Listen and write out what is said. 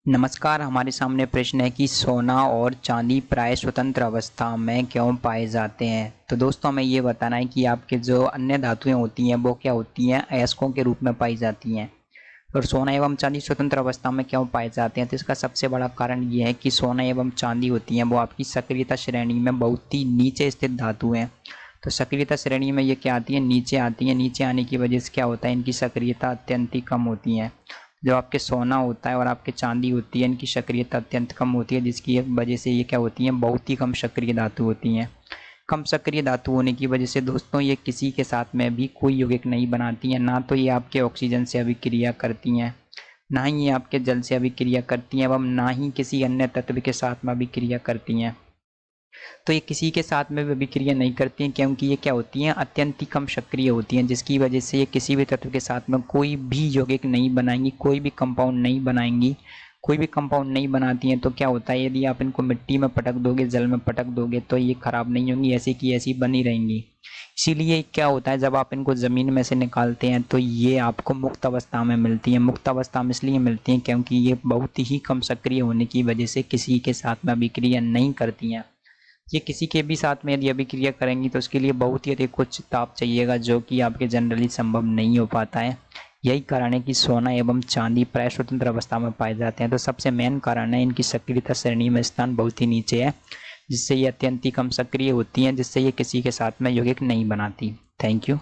नमस्कार। हमारे सामने प्रश्न है कि सोना और चांदी प्राय स्वतंत्र अवस्था में क्यों पाए जाते हैं। तो दोस्तों हमें ये बताना है कि आपके जो अन्य धातुएं होती हैं वो क्या होती हैं, अयस्कों के रूप में पाई जाती हैं। और सोना एवं चांदी स्वतंत्र अवस्था में क्यों पाए जाते हैं, तो इसका सबसे बड़ा कारण ये है कि सोना एवं चांदी होती हैं वो आपकी सक्रियता श्रेणी में बहुत ही नीचे स्थित धातु हैं। तो सक्रियता श्रेणी में ये क्या आती है, नीचे आती है। नीचे आने की वजह से क्या होता है, इनकी सक्रियता अत्यंत ही कम होती है। जो आपके सोना होता है और आपके चांदी होती है, इनकी सक्रियता अत्यंत कम होती है, जिसकी वजह से ये क्या होती हैं, बहुत ही कम सक्रिय धातु होती हैं। कम सक्रिय धातु होने की वजह से दोस्तों ये किसी के साथ में भी कोई यौगिक नहीं बनाती हैं। ना तो ये आपके ऑक्सीजन से अभिक्रिया करती हैं, ना ही ये आपके जल से अभिक्रिया करती हैं, एवं ना ही किसी अन्य तत्व के साथ में अभिक्रिया करती हैं। तो ये किसी के साथ में भी अभिक्रिया नहीं करती हैं, क्योंकि ये क्या होती हैं, अत्यंत ही कम सक्रिय होती हैं, जिसकी वजह से ये किसी भी तत्व के साथ में कोई भी यौगिक नहीं बनाएंगी, कोई भी कंपाउंड नहीं बनाएंगी। कोई भी कंपाउंड नहीं बनाती हैं तो क्या होता है, यदि आप इनको मिट्टी में पटक दोगे, जल में पटक दोगे, तो ये खराब नहीं होंगी, ऐसी की ऐसी बनी रहेंगी। इसीलिए क्या होता है, जब आप इनको ज़मीन में से निकालते हैं तो ये आपको मुक्त अवस्था में मिलती हैं। मुक्त अवस्था में इसलिए मिलती हैं क्योंकि ये बहुत ही कम सक्रिय होने की वजह से किसी के साथ में अभिक्रिया नहीं करती हैं। ये किसी के भी साथ में यदि अभिक्रिया करेंगी तो उसके लिए बहुत ही अधिक उच्च ताप चाहिएगा, जो कि आपके जनरली संभव नहीं हो पाता है। यही कारण है कि सोना एवं चांदी प्राय स्वतंत्र अवस्था में पाए जाते हैं। तो सबसे मेन कारण है इनकी सक्रियता श्रेणी में स्थान बहुत ही नीचे है, जिससे ये अत्यंत ही कम सक्रिय होती हैं, जिससे ये किसी के साथ में यौगिक नहीं बनाती। Thank you.